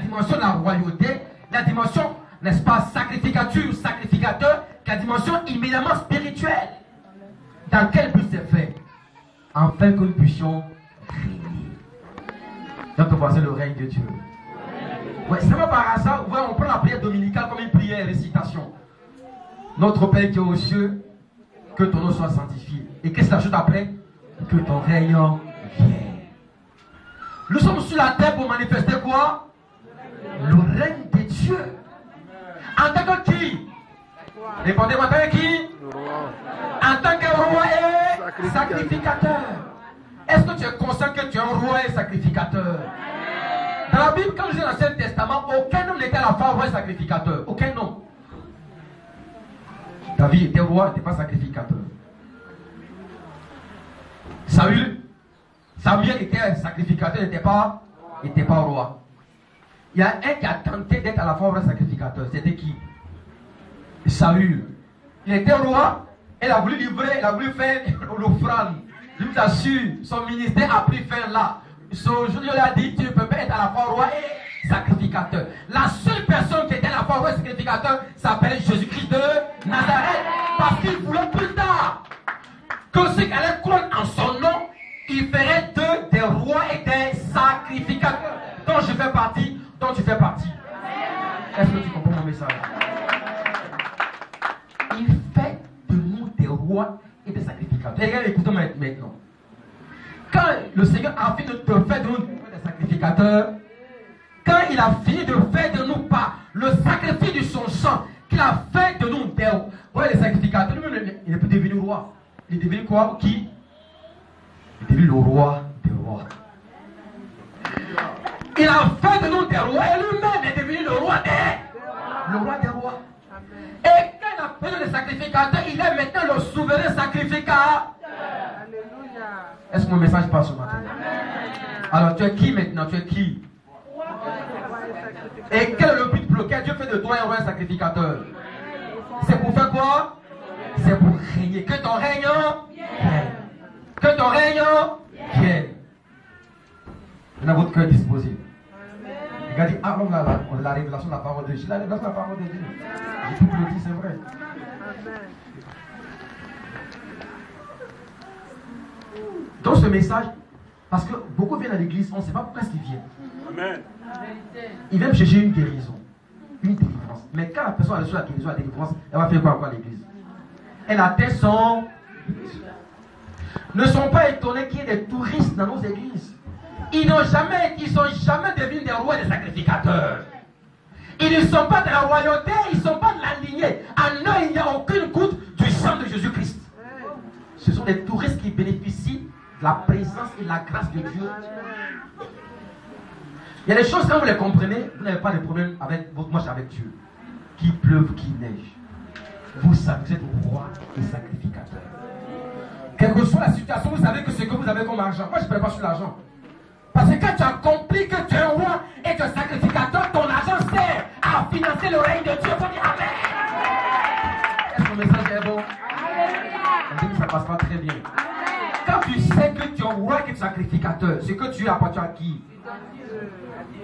dimension de la royauté, la dimension, n'est-ce pas, sacrificature ou sacrificateur, la dimension immédiatement spirituelle. Dans quel but c'est fait? Afin que nous puissions régner. Donc, voici le règne de Dieu. Ouais, c'est pas par hasard, ouais, on prend la prière dominicale comme une prière, récitation. Notre Père qui est aux cieux, que ton nom soit sanctifié. Et qu'est-ce que ça ajoute après? Que ton règne vienne. Nous sommes sur la terre pour manifester quoi? Le règne de Dieu. En tant que qui? Répondez-moi, en tant que qui? En tant que roi et sacrificateur. Est-ce que tu es conscient que tu es un roi et sacrificateur? Dans la Bible, quand je lis dans l'Ancien Testament, aucun homme n'était à la fois roi et sacrificateur. Aucun homme. David était roi, il n'était pas sacrificateur. Samuel était sacrificateur, il n'était pas roi. Il y a un qui a tenté d'être à la fois roi et sacrificateur. C'était qui? Saül. Il était roi, il a voulu livrer, il a voulu faire l'offrande. Je vous assure, son ministère a pris fin là. Son jour, il a dit, tu ne peux pas être à la fois roi et sacrificateur. La seule personne qui était à la fois roi et sacrificateur s'appelait Jésus-Christ de Nazareth. Parce qu'il voulait plus tard que ceux qui allaient croire en son nom, il ferait d'eux des rois et des sacrificateurs. Dont je fais partie, dont tu fais partie. Est-ce que tu comprends mon message? Il fait de nous des rois et des sacrificateurs. Et regarde, écoutez maintenant. Quand le Seigneur a fini de faire de nous des sacrificateurs, quand il a fini de faire de nous par le sacrifice de son sang, qu'il a fait de nous des rois et des sacrificateurs, lui-même, il n'est plus devenu roi. Il est devenu quoi? Qui? Il est devenu le roi des rois. Il a fait de nous des rois et lui-même est devenu le roi des rois. Et quand il a fait de nous des sacrificateurs, il est maintenant le souverain sacrificateur. Est-ce que mon message passe ce matin? Alors tu es qui maintenant? Tu es qui? Et quel est le but pour lequel Dieu fait de toi un roi sacrificateur? C'est pour faire quoi? C'est pour régner. Que ton règne vienne. Que ton règne vienne. On a votre cœur disposé. Regardez, avant la révélation de la parole de Dieu. La révélation de la parole de Dieu. J'ai tout le dit, c'est vrai. Dans ce message, parce que beaucoup viennent à l'église, on ne sait pas pourquoi ils viennent. Amen. Ils viennent chercher une guérison, une délivrance. Mais quand la personne a reçu la guérison, la délivrance, elle va faire quoi à l'église? Elle atteint son... Ne sont pas étonnés qu'il y ait des touristes dans nos églises. Ils ne sont jamais devenus des rois et des sacrificateurs. Ils ne sont pas de la royauté, ils ne sont pas de la lignée. En eux, il n'y a aucune goutte du sang de Jésus-Christ. Ce sont des touristes qui bénéficient de la présence et de la grâce de Dieu. Il y a des choses, quand vous les comprenez, vous n'avez pas de problème avec votre marche avec Dieu. Qu'il pleuve, qu'il neige. Vous savez, vous êtes roi et sacrificateur. Quelle que soit la situation, vous savez que ce que vous avez comme argent. Moi, je ne paie pas sur l'argent. Parce que quand tu as compris que tu es un roi et que sacrificateur, ton argent sert à financer le règne de Dieu. Il faut dire Amen. Est-ce que le message est bon? On dit que ça ne passe pas très bien. Quand tu sais que tu es un roi et que tu es sacrificateur, ce que tu es appartient à qui?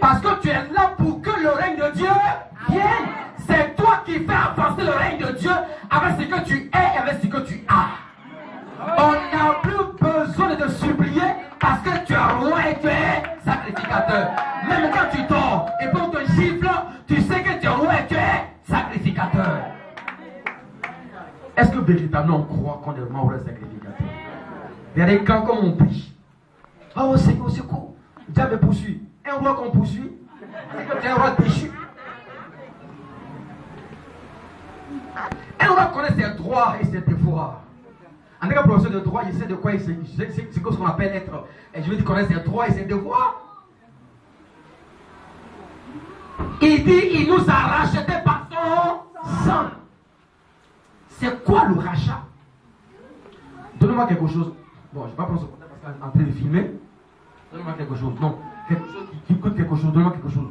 Parce que tu es là pour que le règne de Dieu vienne. C'est toi qui fais avancer le règne de Dieu avec ce que tu es et avec ce que tu as. On n'a plus besoin de te supplier parce que tu es roi et tu es sacrificateur. Même quand tu dors et qu'on te gifle, tu sais que tu es roi et tu es sacrificateur. Est-ce que véritablement on croit qu'on est vraiment roi et sacrificateur? Regardez quand comme on prie. Oh Seigneur, au secours. Dieu me poursuit. Un roi qu'on poursuit, c'est que tu es un roi péchu. Un roi connaît ses droits et ses devoirs. En tant que professeur de droit, il sait de quoi il sait. C'est ce qu'on appelle être. Et je veux dire connaître ses droits et ses devoirs. Il dit il nous a rachetés par son sang. C'est quoi le rachat? Donnez-moi quelque chose. Bon, je ne vais pas prendre ce contexte parce qu'on est en train de filmer. Donnez-moi quelque chose. Non. Quelque chose qui coûte quelque chose. Donnez-moi quelque chose.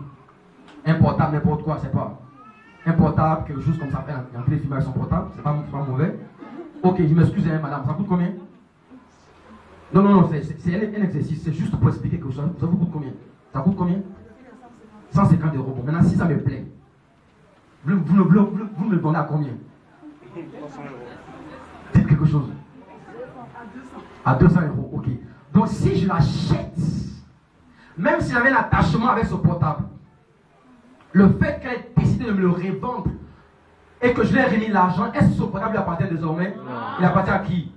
Un portable, n'importe quoi, c'est pas. Un portable, quelque chose comme ça. En train de filmer avec son portable, c'est pas mauvais. Ok, je m'excuse, madame. Ça coûte combien? Non, c'est un exercice. C'est juste pour expliquer que ça vous coûte combien? Ça coûte combien? 150 euros. Bon, maintenant, si ça me plaît, vous me le donnez à combien? 300 euros. Dites quelque chose. À 200 euros, ok. Donc, si je l'achète, même si j'avais un attachement avec ce portable, le fait qu'elle ait décidé de me le revendre et que je lui ai remis l'argent, est-ce que ce portable lui appartient désormais? Non. Il appartient à qui?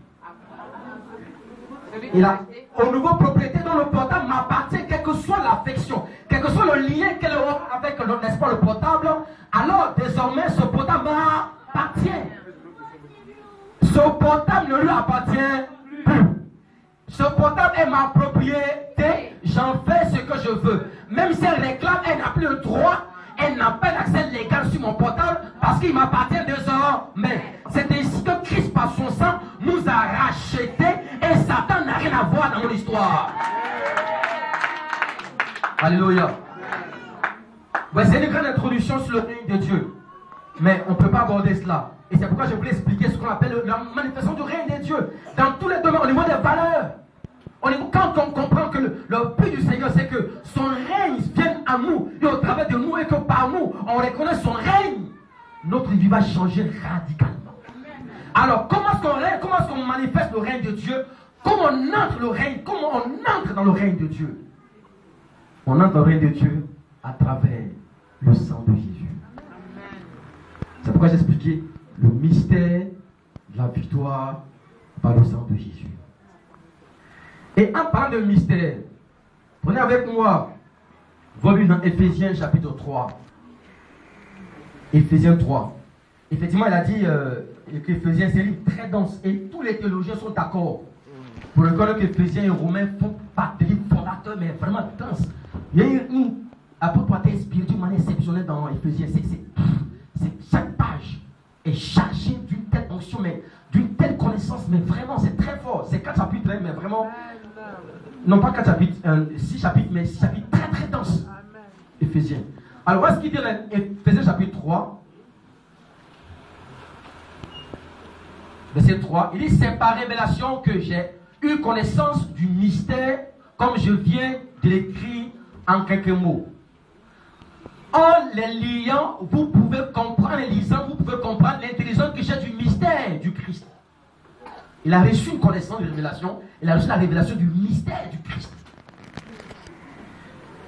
Il a au nouveau propriétaire dont le portable m'appartient, quelle que soit l'affection, quel que soit le lien qu'elle aura avec, n'est-ce pas, le portable, alors désormais ce portable m'appartient. Ce portable ne lui appartient plus. Ce portable est ma propriété, j'en fais ce que je veux. Même si elle réclame, elle n'a plus le droit, elle n'a pas d'accès légal sur mon portable parce qu'il m'appartient désormais. C'est ainsi que Christ, par son sang, nous a rachetés et Satan n'a rien à voir dans mon histoire. Alléluia. Ouais, c'est une grande introduction sur le règne de Dieu. Mais on ne peut pas aborder cela. Et c'est pourquoi je voulais expliquer ce qu'on appelle la manifestation du règne de Dieu. Dans tous les domaines, au niveau des valeurs. Quand on comprend que le but du Seigneur, c'est que son règne vienne à nous et au travers de nous et que par nous, on reconnaît son règne, notre vie va changer radicalement. Alors, comment est-ce qu'on manifeste le règne de Dieu? Comment on entre dans le règne de Dieu? On entre dans le règne de Dieu à travers le sang de Jésus. C'est pourquoi j'ai expliqué le mystère de la victoire par le sang de Jésus. Et en parlant de mystère, prenez avec moi vos Bibles dans Éphésiens chapitre 3. Éphésiens 3. Effectivement, il a dit qu'Éphésiens, c'est un livre très dense et tous les théologiens sont d'accord pour reconnaître qu'Éphésiens et Romains font pas des livres fondateurs, mais vraiment denses. Il y a une apôtre spirituelle d'une manière exceptionnelle dans Éphésiens. Chaque page est chargée d'une telle onction, mais d'une telle connaissance, mais vraiment, c'est très fort. C'est 4 chapitres, mais vraiment. Non, pas 4 chapitres, 6 chapitres, mais 6 chapitres très très denses. Éphésiens. Alors, voilà ce qu'il dit dans Éphésiens chapitre 3. Verset 3. Il dit: c'est par révélation que j'ai eu connaissance du mystère, comme je viens de l'écrire en quelques mots. En les liant, vous pouvez comprendre, en les lisant, vous pouvez comprendre l'intelligence que j'ai du mystère du Christ. Il a reçu une connaissance de révélation, il a reçu la révélation du mystère du Christ.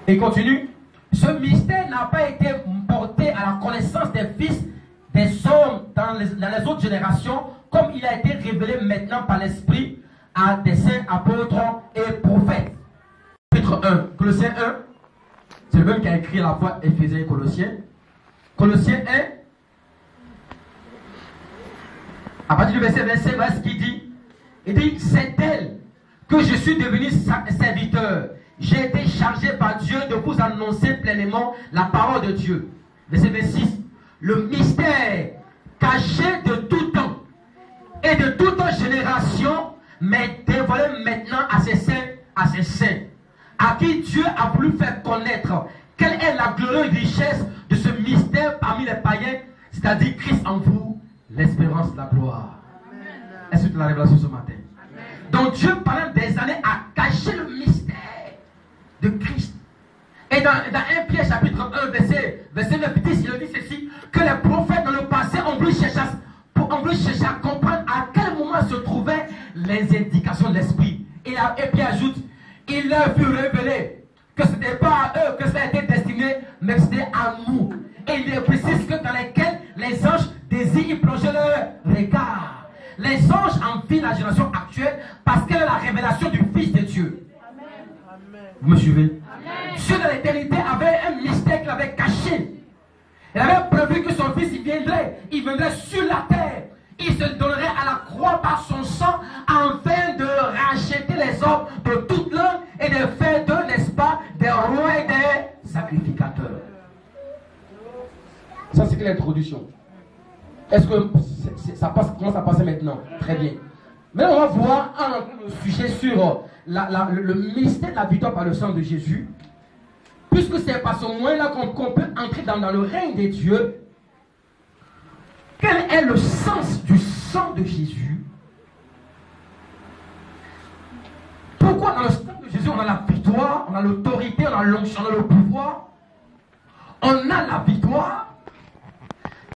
Et il continue: ce mystère n'a pas été porté à la connaissance des fils des hommes dans les autres générations, comme il a été révélé maintenant par l'Esprit à des saints apôtres et prophètes. Chapitre 1, Colossiens 1, c'est le même qui a écrit à la fois Éphésiens et Colossiens. Colossiens 1, à partir du verset 27, voilà ce qu'il dit. Il dit: c'est elle que je suis devenu serviteur. J'ai été chargé par Dieu de vous annoncer pleinement la parole de Dieu. Verset 26. Le mystère caché de tout temps et de toute génération m'est dévoilé maintenant à ses saints, à qui Dieu a voulu faire connaître quelle est la glorieuse richesse de ce mystère parmi les païens, c'est-à-dire Christ en vous, l'espérance de la gloire. Est-ce que tu as la révélation ce matin? Donc Dieu, pendant des années, a caché le mystère de Christ. Et dans 1 Pierre chapitre 1, verset 9, 10, il dit ceci: que les prophètes dans le passé ont voulu chercher à comprendre à quel moment se trouvaient les indications de l'Esprit. Et Pierre ajoute: il leur fut révélé que ce n'était pas à eux que ça a été destiné, mais que c'était à nous. Et il précise que dans lesquels les anges désirent y plonger leur regard. Les anges envient la génération actuelle parce qu'elle est la révélation du Fils de Dieu. Amen. Vous me suivez? Amen. Dieu de l'éternité avait un mystère qu'il avait caché. Il avait prévu que son Fils il viendrait sur la terre. Il se donnerait à la croix par son sang afin de racheter les hommes de toute langue et de faire d'eux, n'est-ce pas, des rois et des sacrificateurs. Ça, c'est l'introduction. Est-ce que ça commence à passer maintenant? Très bien. Maintenant, on va voir un sujet sur le mystère de la victoire par le sang de Jésus. Puisque c'est par ce moyen-là qu'on peut entrer dans le règne des dieux. Quel est le sens du sang de Jésus? Pourquoi dans le sang de Jésus on a la victoire, on a l'autorité, on a l'onction, on a le pouvoir? On a la victoire